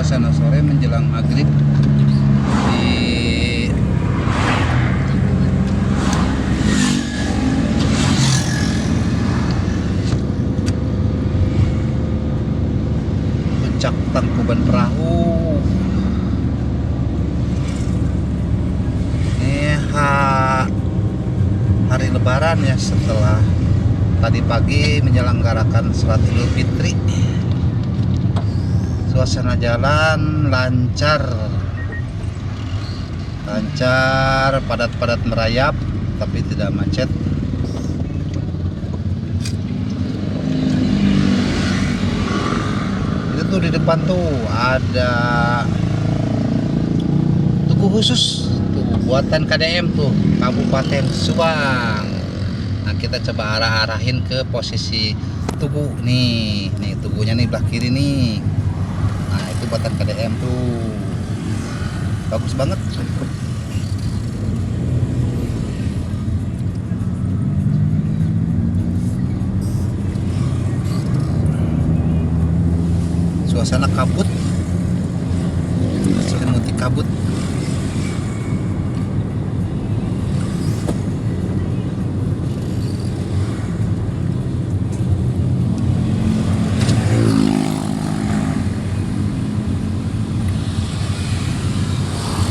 suasana sore menjelang maghrib di puncak Tangkuban Perahu. Ini hari Lebaran ya, setelah tadi pagi menyelenggarakan sholat Idul Fitri. Suasana jalan lancar, padat-padat merayap, tapi tidak macet. Itu tuh di depan tuh ada tugu khusus tuh buatan KDM tuh, Kabupaten Subang. Nah, kita coba arahin ke posisi tugu nih. Nih tugunya nih belah kiri nih. Nah, itu buatan KDM tuh. Bagus banget. Suasana kabut. Selimuti kabut.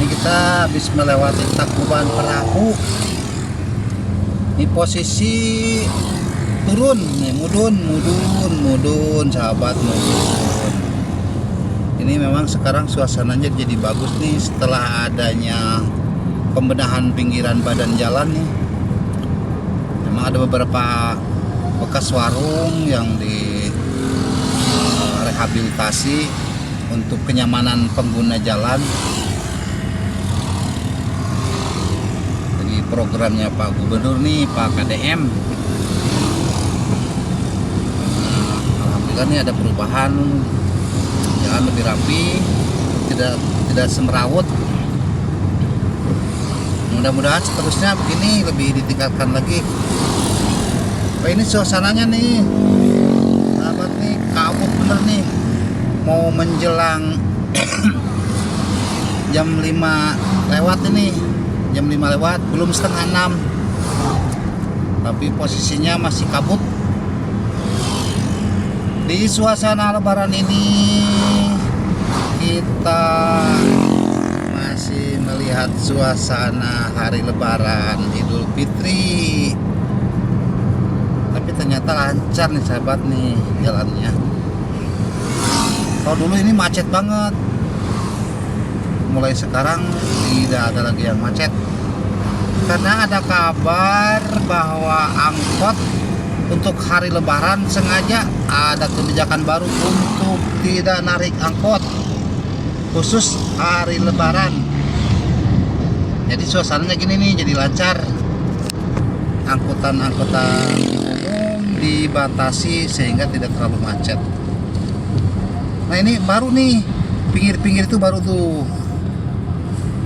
Kita habis melewati Tangkuban Perahu. Ini posisi turun nih, mudun sahabat, mudun. Ini memang sekarang suasananya jadi bagus nih setelah adanya pembenahan pinggiran badan jalan nih. Memang ada beberapa bekas warung yang direhabilitasi untuk kenyamanan pengguna jalan. Programnya Pak Gubernur nih, Pak KDM. Alhamdulillah nih ada perubahan, jalan lebih rapi, tidak semrawut. Mudah-mudahan seterusnya begini, lebih ditingkatkan lagi. Nah, ini suasananya nih, sahabat nih, kabut bener nih. Mau menjelang jam 5 lewat ini. Jam 5 lewat, belum setengah 6, tapi posisinya masih kabut. Di suasana Lebaran ini kita masih melihat suasana hari Lebaran Idul Fitri, tapi ternyata lancar nih sahabat nih jalannya. Kalau dulu ini macet banget, mulai sekarang tidak ada lagi yang macet, karena ada kabar bahwa angkot untuk hari Lebaran sengaja ada kebijakan baru untuk tidak narik angkot khusus hari Lebaran. Jadi suasananya gini nih, jadi lancar. Angkutan-angkutan umum dibatasi sehingga tidak terlalu macet. Nah, ini baru nih, pinggir-pinggir itu baru tuh.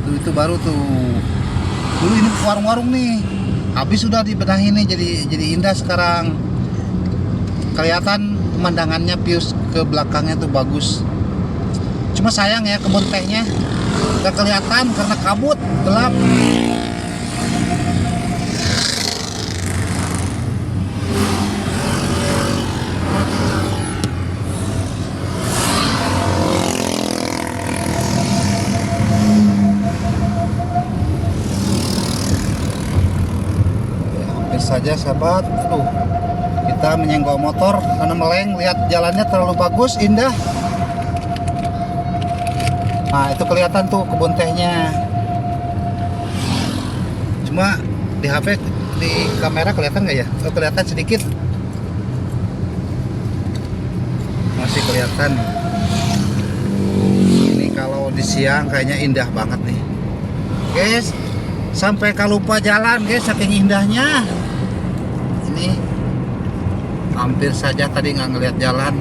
Itu baru tuh. Dulu ini warung-warung nih, habis sudah dibenahi nih, jadi indah sekarang. Kelihatan pemandangannya, views ke belakangnya tuh bagus. Cuma sayang ya, kebun tehnya nggak kelihatan karena kabut, gelap. Saja sahabat, kita menyenggol motor karena meleng, lihat jalannya terlalu bagus, indah. Nah, itu kelihatan tuh kebun tehnya. Cuma di HP, di kamera kelihatan nggak ya? Oh, kelihatan sedikit, masih kelihatan. Ini kalau di siang kayaknya indah banget nih guys, sampai lupa jalan guys, saking indahnya. Ini hampir saja tadi nggak ngelihat jalan,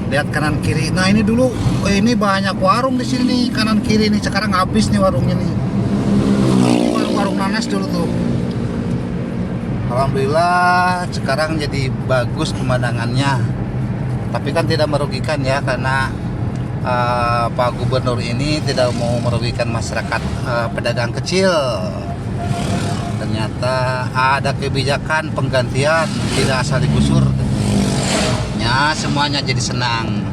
lihat kanan kiri. Nah, ini dulu ini banyak warung di sini nih, kanan kiri nih. Sekarang habis nih warungnya nih. Ini warung nanas dulu tuh. Alhamdulillah sekarang jadi bagus pemandangannya. Tapi kan tidak merugikan ya, karena Pak Gubernur ini tidak mau merugikan masyarakat pedagang kecil. Ternyata ada kebijakan penggantian, tidak asal digusur. Ya, semuanya jadi senang.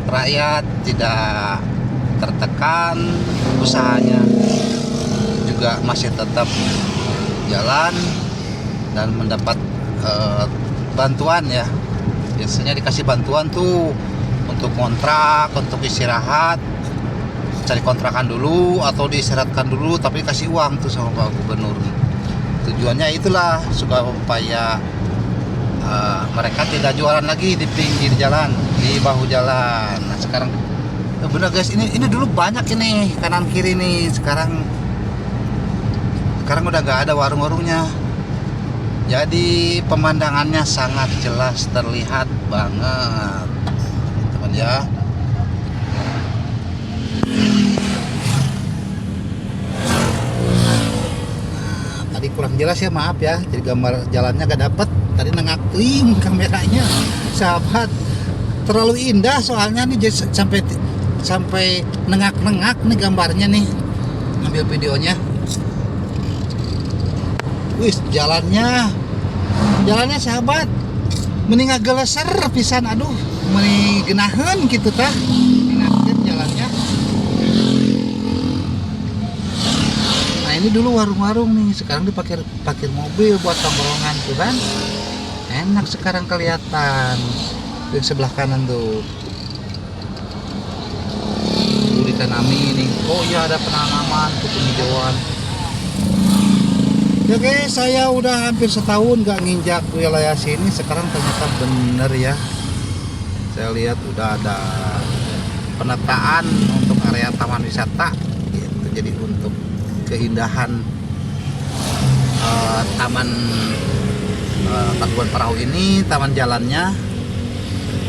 Rakyat tidak tertekan, usahanya juga masih tetap jalan dan mendapat bantuan ya. Biasanya dikasih bantuan tuh untuk kontrak, untuk istirahat, cari kontrakan dulu atau diistirahatkan dulu, tapi kasih uang tuh sama Pak Gubernur. Tujuannya itulah supaya mereka tidak jualan lagi di pinggir jalan, di bahu jalan. Nah sekarang bener guys, ini dulu banyak ini kanan kiri nih, sekarang udah nggak ada warung-warungnya. Jadi pemandangannya sangat jelas terlihat banget, teman ya. Nah, tadi kurang jelas ya, maaf ya. Jadi gambar jalannya gak dapet. Tadi nengakling kameranya, sahabat. Terlalu indah soalnya nih, jadi sampai nengak-nengak nih gambarnya nih. Ambil videonya. Wih, jalannya sahabat, mending ngageleser pisan, aduh, mending genahen gitu tah, enakeun jalannya. Nah ini dulu warung-warung nih, sekarang dipakai mobil buat tongkrongan tuh kan, enak sekarang kelihatan di sebelah kanan tuh. Ditanami nih, oh iya ada penanaman tuh penghijauan. Ya guys, saya udah hampir setahun gak nginjak wilayah sini. Sekarang ternyata bener ya, saya lihat udah ada penataan untuk area taman wisata gitu. Jadi untuk keindahan taman Tangkuban Perahu ini, taman jalannya,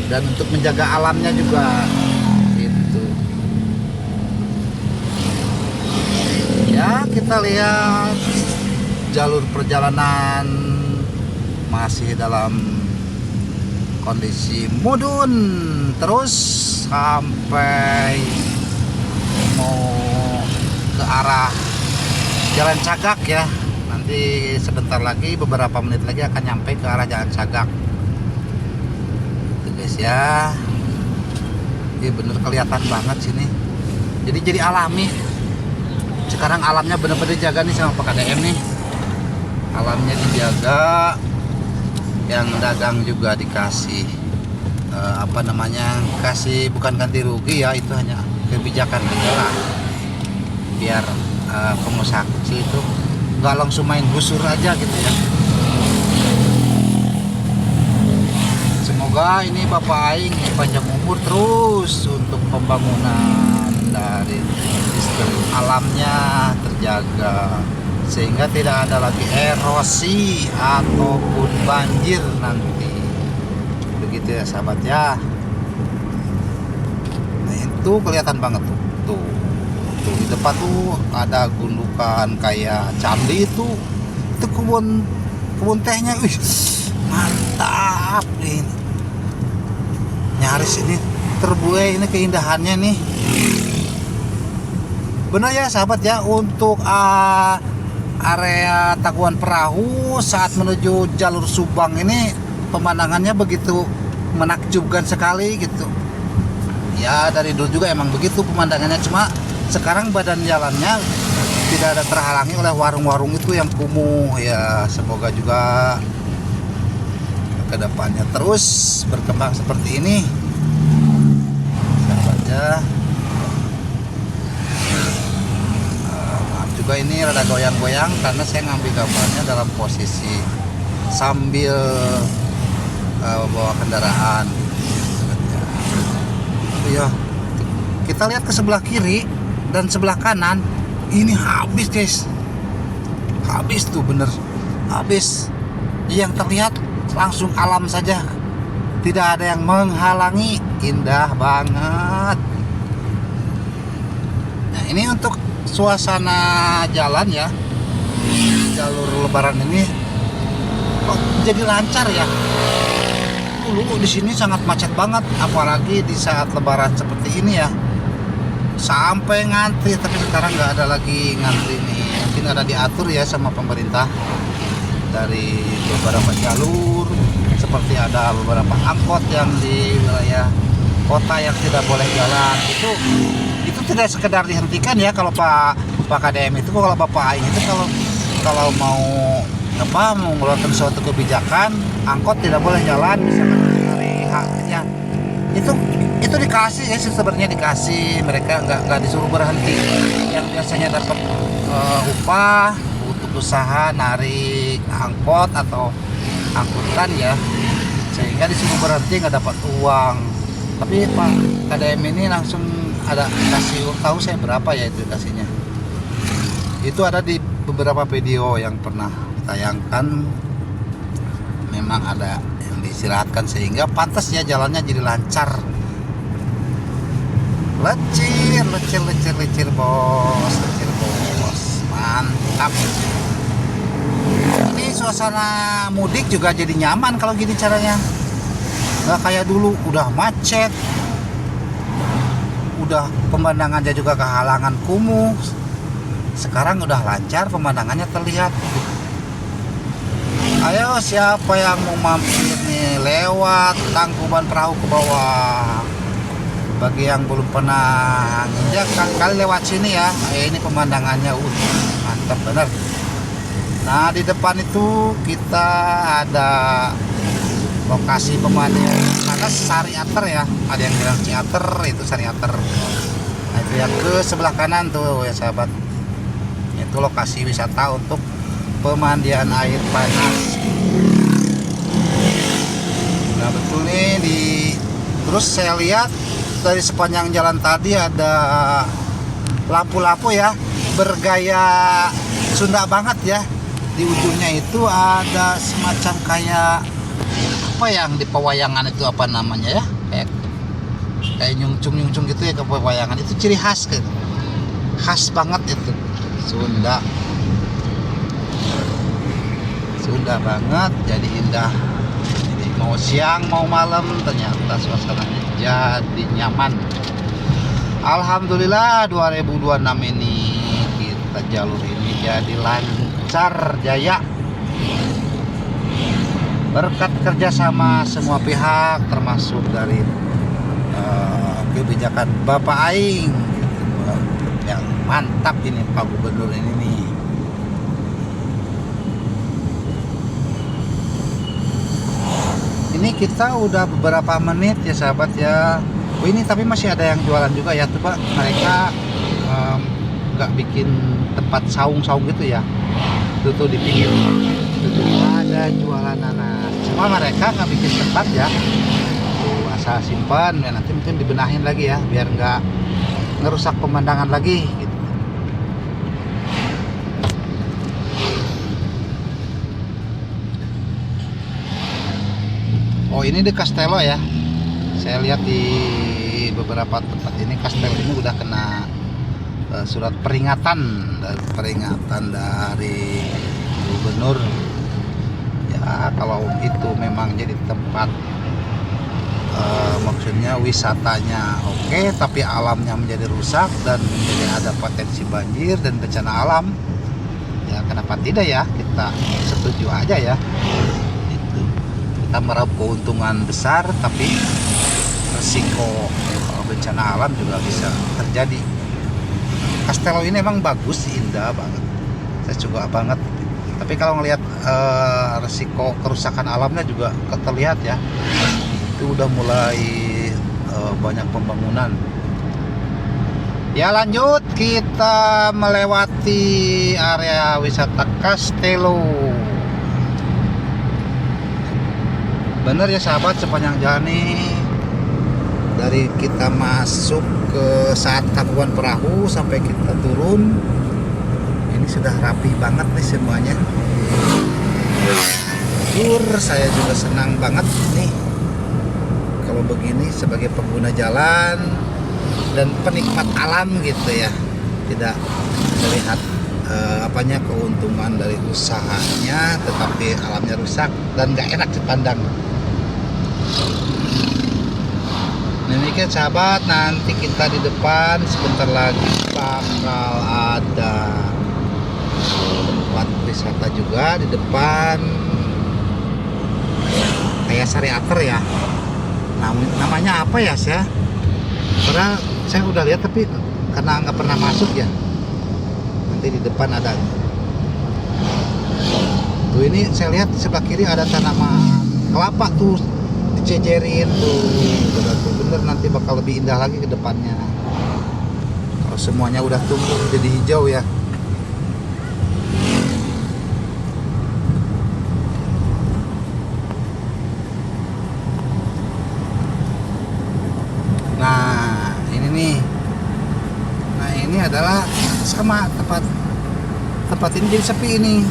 dan untuk menjaga alamnya juga gitu. Ya kita lihat jalur perjalanan masih dalam kondisi mudun terus sampai mau ke arah Jalan Cagak ya. Nanti sebentar lagi, beberapa menit lagi akan nyampe ke arah Jalan Cagak. Itu guys ya. Ini bener kelihatan banget sini. Jadi alami. Sekarang alamnya bener-bener dijaga nih sama PKDM nih. Alamnya dijaga, yang dagang juga dikasih kasih, bukan ganti rugi ya, itu hanya kebijakan negara biar pengusaha kecil itu nggak langsung main gusur aja gitu ya. Semoga ini Bapak Aing panjang umur terus untuk pembangunan dari sistem alamnya terjaga, sehingga tidak ada lagi erosi ataupun banjir nanti. Begitu ya sahabat ya. Nah itu kelihatan banget tuh di depan tuh ada gundukan kayak candi itu kebun tehnya. Wih, mantap ini, nyaris ini terbuai ini keindahannya nih. Benar ya sahabat ya, untuk area Tangkuban Perahu saat menuju jalur Subang ini pemandangannya begitu menakjubkan sekali gitu ya. Dari dulu juga emang begitu pemandangannya, cuma sekarang badan jalannya tidak ada terhalangi oleh warung-warung itu yang kumuh ya. Semoga juga kedepannya terus berkembang seperti ini saja. Juga ini rada goyang-goyang karena saya ngambil gambarnya dalam posisi sambil bawa kendaraan. Ya, kita lihat ke sebelah kiri dan sebelah kanan, ini habis guys, habis tuh, bener habis. Yang terlihat langsung alam saja, tidak ada yang menghalangi, indah banget. Nah ini untuk suasana jalan ya, jalur lebaran ini kok jadi lancar ya. dulu di sini sangat macet banget, apalagi di saat Lebaran seperti ini ya, sampai ngantri. Tapi sekarang nggak ada lagi ngantri nih, mungkin ada diatur ya sama pemerintah dari beberapa jalur, seperti ada beberapa angkot yang di wilayah kota yang tidak boleh jalan. Itu tidak sekedar dihentikan ya. Kalau Pak KDM itu, kalau Bapak Aing itu kalau mau mengeluarkan suatu kebijakan, angkot tidak boleh jalan misalkan hari haknya, itu dikasih ya, sebenarnya dikasih, mereka nggak disuruh berhenti. Yang biasanya dapat upah untuk usaha narik angkot atau angkutan ya, sehingga disuruh berhenti nggak dapat uang. Tapi Pak KDM ini langsung ada kasih, tahu saya berapa ya itu kasihnya. Itu ada di beberapa video yang pernah tayangkan, memang ada yang diistirahatkan sehingga pantas ya jalannya jadi lancar. Lecir bos, mantap. Ini suasana mudik juga jadi nyaman kalau gini caranya, nggak kayak dulu udah macet, udah pemandangannya juga kehalangan kumuh. Sekarang udah lancar, pemandangannya terlihat. Ayo siapa yang mau mampir nih lewat Tangkuban Perahu ke bawah. Bagi yang belum pernah nginjak, kali lewat sini ya. Ini pemandangannya mantap bener. Nah di depan itu kita ada lokasi pemandian, mana Sariater ya. Ada yang bilang Ciater, itu Sariater. Nah itu yang ke sebelah kanan tuh ya sahabat. Itu lokasi wisata untuk pemandian air panas. Nah betul nih, terus saya lihat dari sepanjang jalan tadi ada lampu-lampu ya, bergaya Sunda banget ya. Di ujungnya itu ada semacam kayak apa yang di pewayangan itu, apa namanya ya, kayak nyungcung gitu ya ke pewayangan. Itu ciri khas gitu, khas banget itu Sunda banget, jadi indah. Jadi mau siang mau malam ternyata suasananya jadi nyaman. Alhamdulillah 2026 ini kita jalur ini jadi lancar jaya berkat kerjasama semua pihak, termasuk dari kebijakan Bapak Aing gitu, yang mantap ini Pak Gubernur ini nih. Ini kita udah beberapa menit ya sahabat ya. Oh ini tapi masih ada yang jualan juga ya tuh Pak. Mereka nggak bikin tempat saung-saung gitu ya. Tuh di pinggir itu ada jualan nanas. Cuma mereka nggak bikin tempat ya. Tuh asal simpan ya, nanti mungkin dibenahin lagi ya biar nggak ngerusak pemandangan lagi gitu. Oh ini di Castello ya. Saya lihat di beberapa tempat ini Castello ini udah kena surat peringatan dari gubernur. Ya kalau itu memang jadi tempat maksudnya wisatanya oke, tapi alamnya menjadi rusak dan menjadi ada potensi banjir dan bencana alam. Ya kenapa tidak ya, kita setuju aja ya. Kita meraup keuntungan besar, tapi resiko bencana alam juga bisa terjadi. Castello ini emang bagus, indah banget, saya suka banget. Tapi kalau ngelihat resiko kerusakan alamnya juga terlihat ya. Itu udah mulai banyak pembangunan. Ya lanjut, kita melewati area wisata Castello. Bener ya sahabat, sepanjang jalan nih dari kita masuk ke saat Tangkuban Perahu sampai kita turun ini sudah rapi banget nih semuanya. Saya juga senang banget nih kalau begini sebagai pengguna jalan dan penikmat alam gitu ya, tidak melihat keuntungan dari usahanya, tetapi alamnya rusak dan nggak enak dipandang. Demikian sahabat, nanti kita di depan sebentar lagi bakal ada tempat wisata juga di depan, kayak Sariater ya. Namanya apa ya saya? Karena saya udah lihat tapi karena nggak pernah masuk ya. Nanti di depan ada. Tuh ini saya lihat sebelah kiri ada tanaman kelapa tuh dicejerin tuh. Bener nanti bakal lebih indah lagi ke depannya. Kalau semuanya udah tumbuh jadi hijau ya. Nah, ini nih. Nah, ini adalah sama tempat ini jadi sepi ini.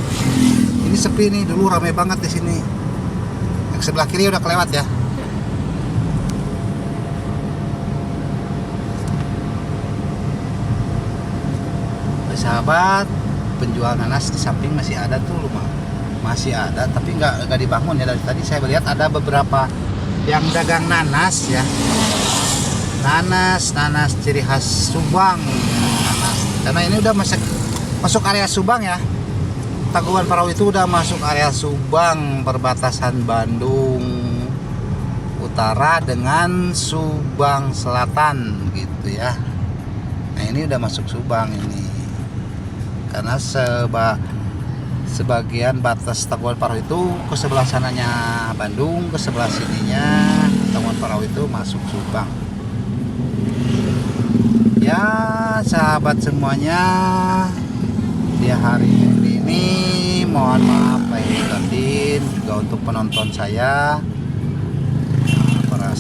Ini sepi nih, dulu ramai banget di sini. Yang sebelah kiri udah kelewat ya. Sahabat, penjual nanas di samping masih ada tuh rumah. Masih ada tapi nggak dibangun ya. Dari tadi saya melihat ada beberapa yang dagang nanas ya. Nanas ciri khas Subang. Nanas. Karena ini udah masuk area Subang ya. Tangkuban Parahu itu udah masuk area Subang, perbatasan Bandung Utara dengan Subang Selatan gitu ya. Nah, ini udah masuk Subang ini. Karena sebagian batas Tangkuban Parahu itu ke sebelah sananya Bandung, ke sebelah sininya Tangkuban Parahu itu masuk Subang. Ya sahabat semuanya, di hari ini mohon maaf lahir batin juga untuk penonton saya, para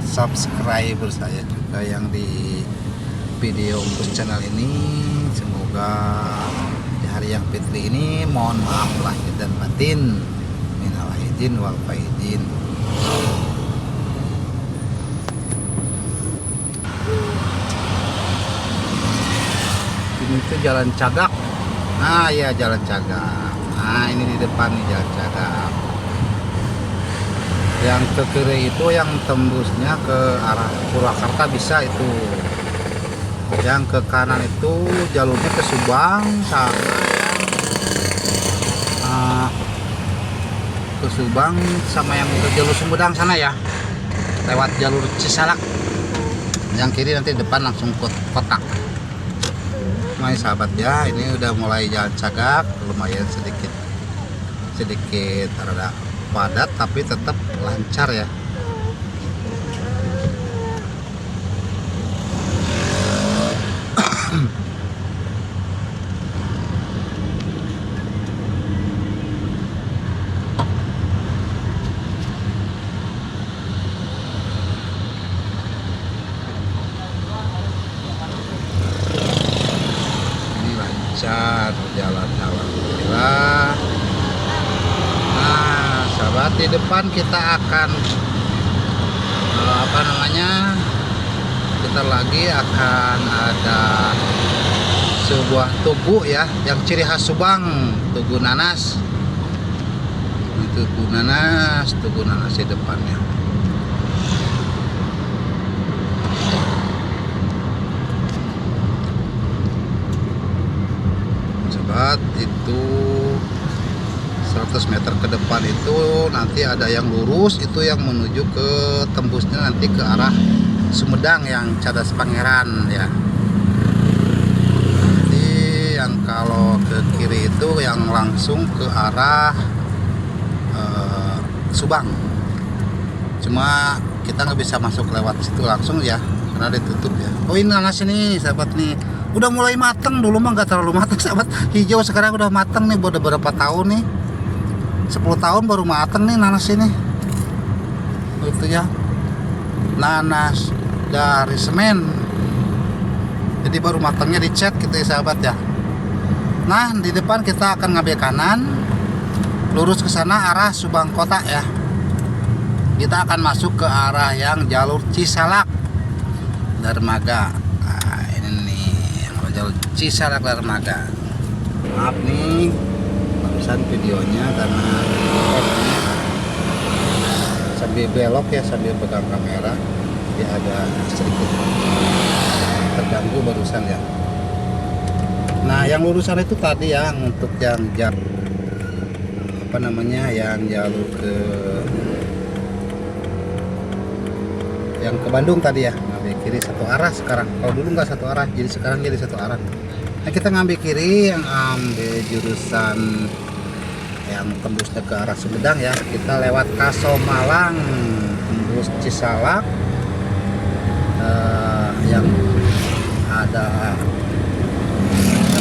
subscriber saya juga yang di video untuk channel ini. Semoga di hari yang fitri ini mohon maaf lahir dan batin, minal aidin wal faidin. Ini tuh jalan Cagak. Nah ya, jalan Cagak. Nah ini di depan nih jalan Cagak. Yang ke kiri itu yang tembusnya ke arah Purwakarta bisa itu. Yang ke kanan itu jalurnya ke Subang sama ke Subang sama yang ke jalur Sumedang sana ya, lewat jalur Cisalak. Yang kiri nanti depan langsung ke kota. Nah sahabat ya, ini udah mulai jalan Cagak, lumayan sedikit rada padat tapi tetap lancar ya. Jalan alhamdulillah. Nah sahabat, di depan kita akan kita lagi akan ada sebuah tugu ya yang ciri khas Subang, tugu nanas. Tugu nanas di depannya. Itu 100 meter ke depan itu nanti ada yang lurus, itu yang menuju ke tembusnya nanti ke arah Sumedang yang Cadas Pangeran ya. Nanti yang kalau ke kiri itu yang langsung ke arah Subang. Cuma kita nggak bisa masuk lewat situ langsung ya karena ditutup ya. Oh ini nanas ini sahabat nih. Udah mulai mateng, dulu mah nggak terlalu mateng sahabat. Hijau sekarang udah mateng nih, udah berapa tahun nih, 10 tahun baru mateng nih nanas ini. Itu ya, nanas dari semen, jadi baru matangnya dicat gitu ya sahabat ya. Nah di depan kita akan ngambil kanan, lurus ke sana arah Subang Kota ya. Kita akan masuk ke arah yang jalur Cisalak Dermaga. Jalur Cisalak Dermaga. Maaf nih barusan videonya karena sambil belok ya, sambil pegang kamera, dia agak sedikit terganggu barusan ya. Nah yang lurusan itu tadi yang untuk yang apa namanya, yang jalur yang ke Bandung tadi ya, ngambil kiri satu arah sekarang. Kalau dulu nggak satu arah, jadi sekarang jadi satu arah. Nah kita ngambil kiri, yang ambil jurusan yang tembusnya ke arah Sumedang ya. Kita lewat Kasomalang, tembus Cisalak, yang ada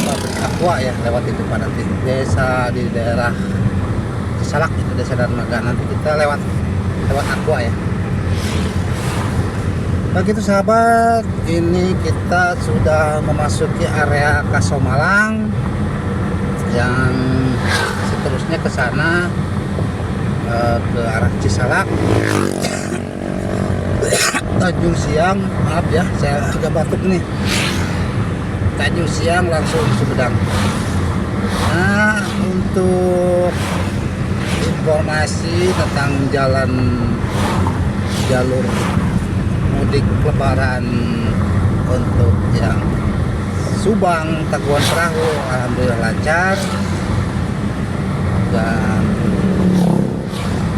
pabrik aqua ya, lewat itu Pak. Nanti desa di daerah Cisalak itu, desa Darmaga, nanti kita lewat aqua ya. Begitu sahabat, ini kita sudah memasuki area Kasomalang, yang seterusnya ke sana ke arah Cisalak, Tanjung Siang. Maaf ya, saya agak batuk nih. Tanjung Siang langsung Sumedang. Nah, untuk informasi tentang jalur mudik lebaran untuk yang Subang Tangkuban Perahu, alhamdulillah lancar. Dan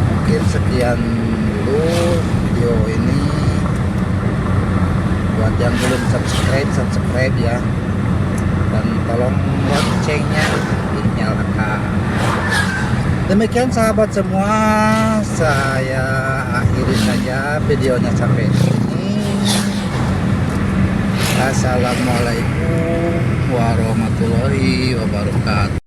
mungkin sekian dulu video ini. Buat yang belum subscribe ya, dan tolong loncengnya dinyalakan. Demikian sahabat semua, saya akhiri saja videonya sampai sini. Assalamualaikum warahmatullahi wabarakatuh.